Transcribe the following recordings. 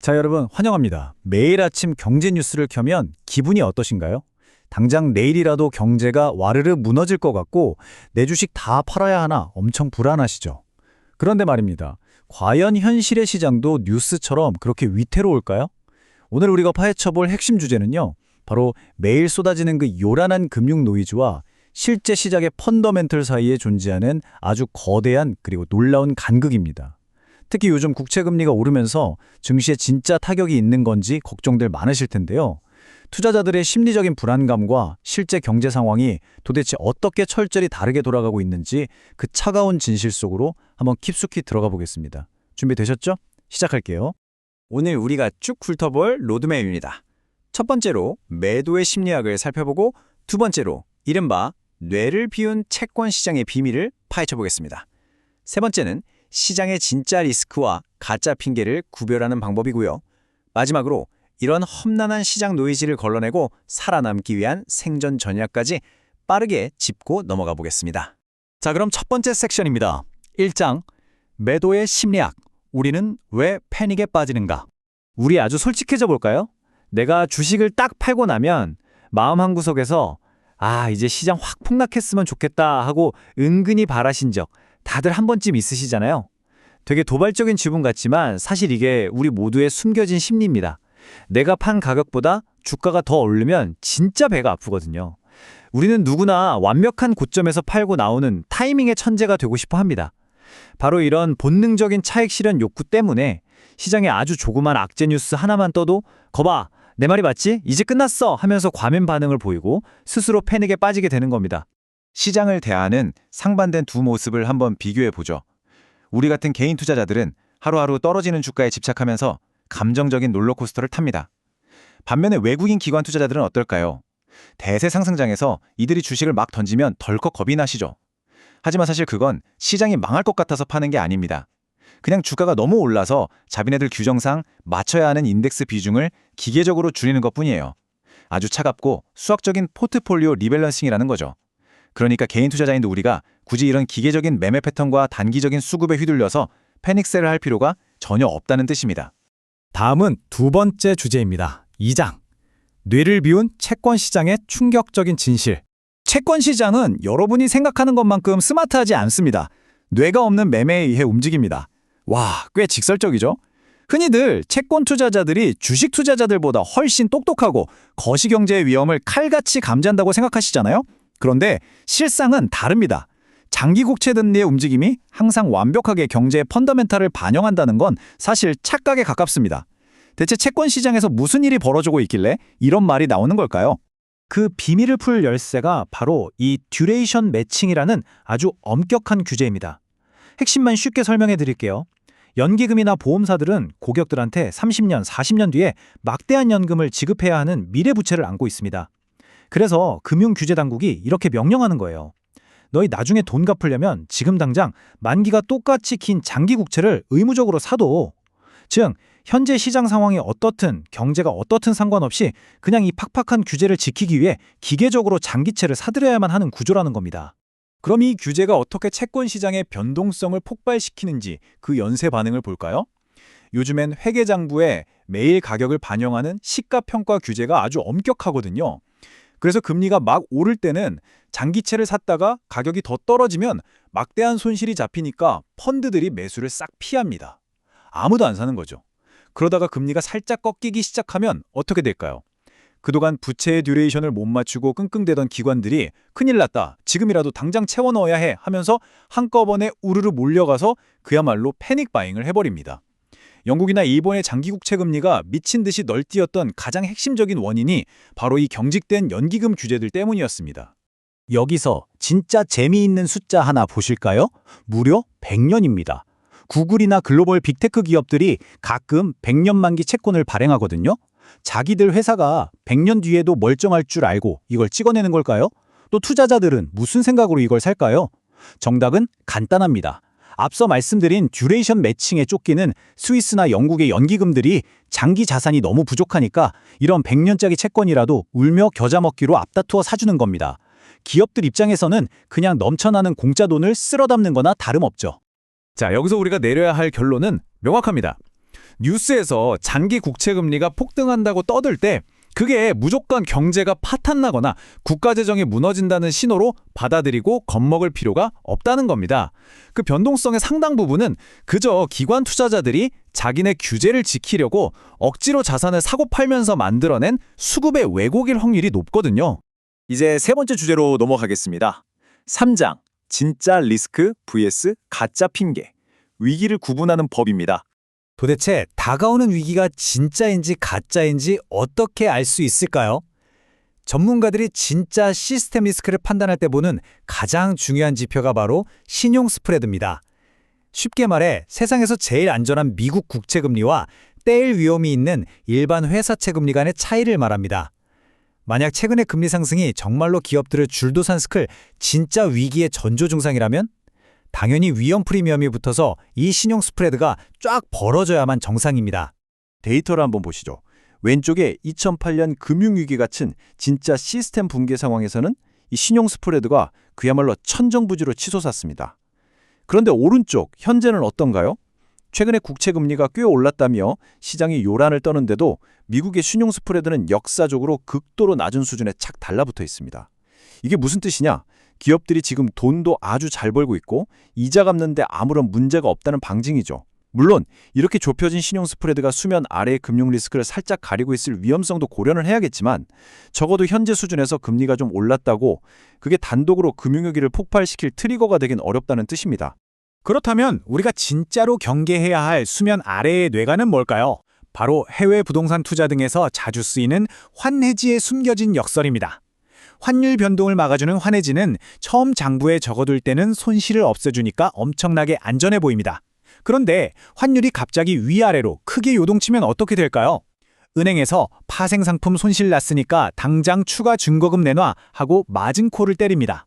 자, 여러분 환영합니다. 매일 아침 경제 뉴스를 켜면 기분이 어떠신가요? 당장 내일이라도 경제가 와르르 무너질 것 같고 내 주식 다 팔아야 하나 엄청 불안하시죠? 그런데 말입니다. 과연 현실의 시장도 뉴스처럼 그렇게 위태로울까요? 오늘 우리가 파헤쳐볼 핵심 주제는요. 바로 매일 쏟아지는 그 요란한 금융 노이즈와 실제 시장의 펀더멘털 사이에 존재하는 아주 거대한 그리고 놀라운 간극입니다. 특히 요즘 국채금리가 오르면서 증시에 진짜 타격이 있는 건지 걱정들 많으실 텐데요. 투자자들의 심리적인 불안감과 실제 경제 상황이 도대체 어떻게 철저히 다르게 돌아가고 있는지 그 차가운 진실 속으로 한번 깊숙이 들어가 보겠습니다. 준비되셨죠? 시작할게요. 오늘 우리가 쭉 훑어볼 로드맵입니다. 첫 번째로 매도의 심리학을 살펴보고 두 번째로 이른바 뇌를 비운 채권 시장의 비밀을 파헤쳐보겠습니다. 세 번째는 시장의 진짜 리스크와 가짜 핑계를 구별하는 방법이고요. 마지막으로 이런 험난한 시장 노이즈를 걸러내고 살아남기 위한 생존 전략까지 빠르게 짚고 넘어가 보겠습니다. 자, 그럼 첫 번째 섹션입니다. 1장, 매도의 심리학. 우리는 왜 패닉에 빠지는가? 우리 아주 솔직해져 볼까요? 내가 주식을 딱 팔고 나면 마음 한구석에서 이제 시장 확 폭락했으면 좋겠다 하고 은근히 바라신 적 다들 한 번쯤 있으시잖아요. 되게 도발적인 지분 같지만 사실 이게 우리 모두의 숨겨진 심리입니다. 내가 판 가격보다 주가가 더 오르면 진짜 배가 아프거든요. 우리는 누구나 완벽한 고점에서 팔고 나오는 타이밍의 천재가 되고 싶어 합니다. 바로 이런 본능적인 차익 실현 욕구 때문에 시장에 아주 조그만 악재 뉴스 하나만 떠도 거봐, 내 말이 맞지? 이제 끝났어 하면서 과민 반응을 보이고 스스로 패닉에 빠지게 되는 겁니다. 시장을 대하는 상반된 두 모습을 한번 비교해보죠. 우리 같은 개인 투자자들은 하루하루 떨어지는 주가에 집착하면서 감정적인 롤러코스터를 탑니다. 반면에 외국인 기관 투자자들은 어떨까요? 대세 상승장에서 이들이 주식을 막 던지면 덜컥 겁이 나시죠. 하지만 사실 그건 시장이 망할 것 같아서 파는 게 아닙니다. 그냥 주가가 너무 올라서 자기네들 규정상 맞춰야 하는 인덱스 비중을 기계적으로 줄이는 것뿐이에요. 아주 차갑고 수학적인 포트폴리오 리밸런싱이라는 거죠. 그러니까 개인 투자자인 우리가 굳이 이런 기계적인 매매 패턴과 단기적인 수급에 휘둘려서 패닉셀을 할 필요가 전혀 없다는 뜻입니다. 다음은 두 번째 주제입니다. 2장, 뇌를 비운 채권 시장의 충격적인 진실. 채권 시장은 여러분이 생각하는 것만큼 스마트하지 않습니다. 뇌가 없는 매매에 의해 움직입니다. 와, 꽤 직설적이죠? 흔히들 채권 투자자들이 주식 투자자들보다 훨씬 똑똑하고 거시경제의 위험을 칼같이 감지한다고 생각하시잖아요? 그런데 실상은 다릅니다. 장기 국채 금리의 움직임이 항상 완벽하게 경제의 펀더멘탈을 반영한다는 건 사실 착각에 가깝습니다. 대체 채권 시장에서 무슨 일이 벌어지고 있길래 이런 말이 나오는 걸까요? 그 비밀을 풀 열쇠가 바로 이 듀레이션 매칭이라는 아주 엄격한 규제입니다. 핵심만 쉽게 설명해 드릴게요. 연기금이나 보험사들은 고객들한테 30년, 40년 뒤에 막대한 연금을 지급해야 하는 미래 부채를 안고 있습니다. 그래서 금융규제당국이 이렇게 명령하는 거예요. 너희 나중에 돈 갚으려면 지금 당장 만기가 똑같이 긴 장기 국채를 의무적으로 사둬. 즉, 현재 시장 상황이 어떻든 경제가 어떻든 상관없이 그냥 이 팍팍한 규제를 지키기 위해 기계적으로 장기채를 사들여야만 하는 구조라는 겁니다. 그럼 이 규제가 어떻게 채권 시장의 변동성을 폭발시키는지 그 연쇄 반응을 볼까요? 요즘엔 회계장부에 매일 가격을 반영하는 시가평가 규제가 아주 엄격하거든요. 그래서 금리가 막 오를 때는 장기채를 샀다가 가격이 더 떨어지면 막대한 손실이 잡히니까 펀드들이 매수를 싹 피합니다. 아무도 안 사는 거죠. 그러다가 금리가 살짝 꺾이기 시작하면 어떻게 될까요? 그동안 부채의 듀레이션을 못 맞추고 끙끙대던 기관들이 큰일 났다, 지금이라도 당장 채워 넣어야 해 하면서 한꺼번에 우르르 몰려가서 그야말로 패닉 바잉을 해버립니다. 영국이나 일본의 장기 국채 금리가 미친 듯이 널뛰었던 가장 핵심적인 원인이 바로 이 경직된 연기금 규제들 때문이었습니다. 여기서 진짜 재미있는 숫자 하나 보실까요? 무려 100년입니다. 구글이나 글로벌 빅테크 기업들이 가끔 100년 만기 채권을 발행하거든요. 자기들 회사가 100년 뒤에도 멀쩡할 줄 알고 이걸 찍어내는 걸까요? 또 투자자들은 무슨 생각으로 이걸 살까요? 정답은 간단합니다. 앞서 말씀드린 듀레이션 매칭에 쫓기는 스위스나 영국의 연기금들이 장기 자산이 너무 부족하니까 이런 100년짜리 채권이라도 울며 겨자 먹기로 앞다투어 사주는 겁니다. 기업들 입장에서는 그냥 넘쳐나는 공짜 돈을 쓸어 담는 거나 다름없죠. 자, 여기서 우리가 내려야 할 결론은 명확합니다. 뉴스에서 장기 국채 금리가 폭등한다고 떠들 때 그게 무조건 경제가 파탄나거나 국가 재정이 무너진다는 신호로 받아들이고 겁먹을 필요가 없다는 겁니다. 그 변동성의 상당 부분은 그저 기관 투자자들이 자기네 규제를 지키려고 억지로 자산을 사고 팔면서 만들어낸 수급의 왜곡일 확률이 높거든요. 이제 세 번째 주제로 넘어가겠습니다. 3장, 진짜 리스크 vs 가짜 핑계. 위기를 구분하는 법입니다. 도대체 다가오는 위기가 진짜인지 가짜인지 어떻게 알 수 있을까요? 전문가들이 진짜 시스템 리스크를 판단할 때 보는 가장 중요한 지표가 바로 신용 스프레드입니다. 쉽게 말해 세상에서 제일 안전한 미국 국채 금리와 떼일 위험이 있는 일반 회사채 금리 간의 차이를 말합니다. 만약 최근의 금리 상승이 정말로 기업들을 줄도산 시킬 진짜 위기의 전조 증상이라면 당연히 위험 프리미엄이 붙어서 이 신용 스프레드가 쫙 벌어져야만 정상입니다. 데이터를 한번 보시죠. 왼쪽에 2008년 금융위기 같은 진짜 시스템 붕괴 상황에서는 이 신용 스프레드가 그야말로 천정부지로 치솟았습니다. 그런데 오른쪽 현재는 어떤가요? 최근에 국채 금리가 꽤 올랐다며 시장이 요란을 떠는데도 미국의 신용 스프레드는 역사적으로 극도로 낮은 수준에 착 달라붙어 있습니다. 이게 무슨 뜻이냐? 기업들이 지금 돈도 아주 잘 벌고 있고 이자 갚는데 아무런 문제가 없다는 방증이죠. 물론 이렇게 좁혀진 신용 스프레드가 수면 아래의 금융 리스크를 살짝 가리고 있을 위험성도 고려는 해야겠지만 적어도 현재 수준에서 금리가 좀 올랐다고 그게 단독으로 금융위기를 폭발시킬 트리거가 되긴 어렵다는 뜻입니다. 그렇다면 우리가 진짜로 경계해야 할 수면 아래의 뇌관은 뭘까요? 바로 해외 부동산 투자 등에서 자주 쓰이는 환해지에 숨겨진 역설입니다. 환율 변동을 막아주는 환해지는 처음 장부에 적어둘 때는 손실을 없애주니까 엄청나게 안전해 보입니다. 그런데 환율이 갑자기 위아래로 크게 요동치면 어떻게 될까요? 은행에서 파생상품 손실 났으니까 당장 추가 증거금 내놔 하고 마진콜을 때립니다.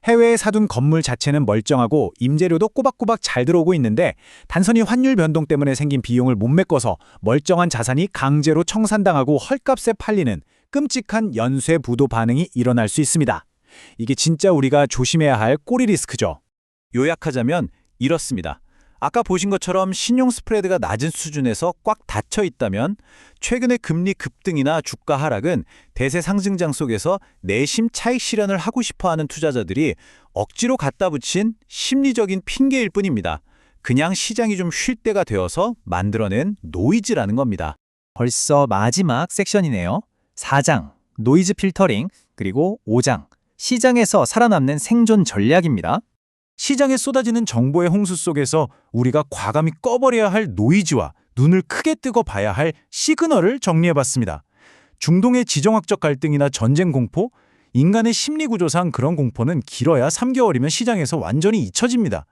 해외에 사둔 건물 자체는 멀쩡하고 임대료도 꼬박꼬박 잘 들어오고 있는데 단순히 환율 변동 때문에 생긴 비용을 못 메꿔서 멀쩡한 자산이 강제로 청산당하고 헐값에 팔리는 끔찍한 연쇄 부도 반응이 일어날 수 있습니다. 이게 진짜 우리가 조심해야 할 꼬리 리스크죠. 요약하자면 이렇습니다. 아까 보신 것처럼 신용 스프레드가 낮은 수준에서 꽉 닫혀 있다면 최근의 금리 급등이나 주가 하락은 대세 상승장 속에서 내심 차익 실현을 하고 싶어하는 투자자들이 억지로 갖다 붙인 심리적인 핑계일 뿐입니다. 그냥 시장이 좀 쉴 때가 되어서 만들어낸 노이즈라는 겁니다. 벌써 마지막 섹션이네요. 4장, 노이즈 필터링, 그리고 5장, 시장에서 살아남는 생존 전략입니다. 시장에 쏟아지는 정보의 홍수 속에서 우리가 과감히 꺼버려야 할 노이즈와 눈을 크게 뜨고 봐야 할 시그널을 정리해봤습니다. 중동의 지정학적 갈등이나 전쟁 공포, 인간의 심리 구조상 그런 공포는 길어야 3개월이면 시장에서 완전히 잊혀집니다.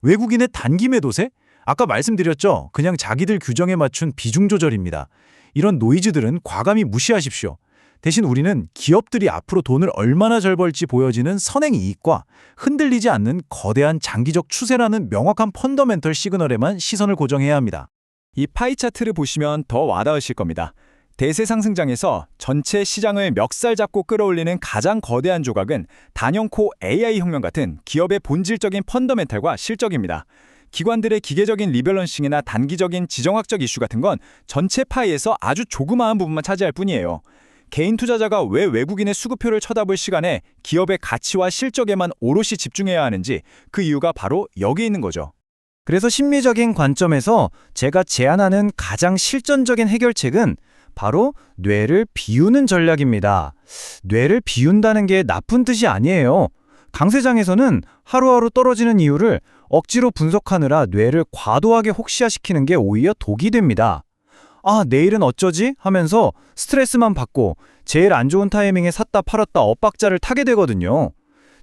외국인의 단기 매도세? 아까 말씀드렸죠. 그냥 자기들 규정에 맞춘 비중 조절입니다. 이런 노이즈들은 과감히 무시하십시오. 대신 우리는 기업들이 앞으로 돈을 얼마나 잘 벌지 보여지는 선행 이익과 흔들리지 않는 거대한 장기적 추세라는 명확한 펀더멘털 시그널에만 시선을 고정해야 합니다. 이 파이 차트를 보시면 더 와닿으실 겁니다. 대세 상승장에서 전체 시장을 멱살 잡고 끌어올리는 가장 거대한 조각은 단연코 AI 혁명 같은 기업의 본질적인 펀더멘털과 실적입니다. 기관들의 기계적인 리밸런싱이나 단기적인 지정학적 이슈 같은 건 전체 파이에서 아주 조그마한 부분만 차지할 뿐이에요. 개인 투자자가 왜 외국인의 수급표를 쳐다볼 시간에 기업의 가치와 실적에만 오롯이 집중해야 하는지 그 이유가 바로 여기 있는 거죠. 그래서 심리적인 관점에서 제가 제안하는 가장 실전적인 해결책은 바로 뇌를 비우는 전략입니다. 뇌를 비운다는 게 나쁜 뜻이 아니에요. 강세장에서는 하루하루 떨어지는 이유를 억지로 분석하느라 뇌를 과도하게 혹시화시키는 게 오히려 독이 됩니다. 아, 내일은 어쩌지? 하면서 스트레스만 받고 제일 안 좋은 타이밍에 샀다 팔았다 엇박자를 타게 되거든요.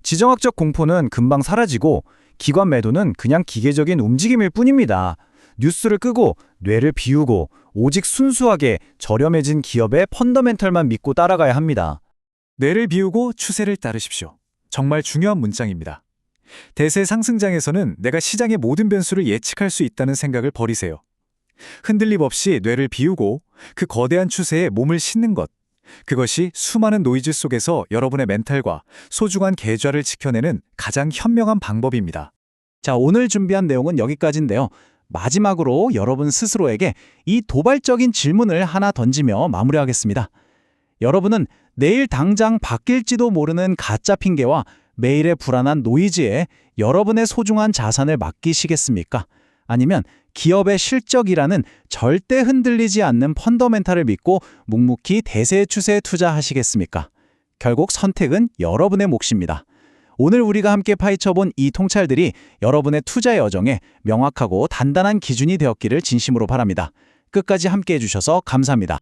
지정학적 공포는 금방 사라지고 기관 매도는 그냥 기계적인 움직임일 뿐입니다. 뉴스를 끄고 뇌를 비우고 오직 순수하게 저렴해진 기업의 펀더멘털만 믿고 따라가야 합니다. 뇌를 비우고 추세를 따르십시오. 정말 중요한 문장입니다. 대세 상승장에서는 내가 시장의 모든 변수를 예측할 수 있다는 생각을 버리세요. 흔들림 없이 뇌를 비우고 그 거대한 추세에 몸을 싣는 것. 그것이 수많은 노이즈 속에서 여러분의 멘탈과 소중한 계좌를 지켜내는 가장 현명한 방법입니다. 자, 오늘 준비한 내용은 여기까지인데요. 마지막으로 여러분 스스로에게 이 도발적인 질문을 하나 던지며 마무리하겠습니다. 여러분은 내일 당장 바뀔지도 모르는 가짜 핑계와 매일의 불안한 노이즈에 여러분의 소중한 자산을 맡기시겠습니까? 아니면 기업의 실적이라는 절대 흔들리지 않는 펀더멘탈을 믿고 묵묵히 대세 추세에 투자하시겠습니까? 결국 선택은 여러분의 몫입니다. 오늘 우리가 함께 파헤쳐본 이 통찰들이 여러분의 투자 여정에 명확하고 단단한 기준이 되었기를 진심으로 바랍니다. 끝까지 함께 해주셔서 감사합니다.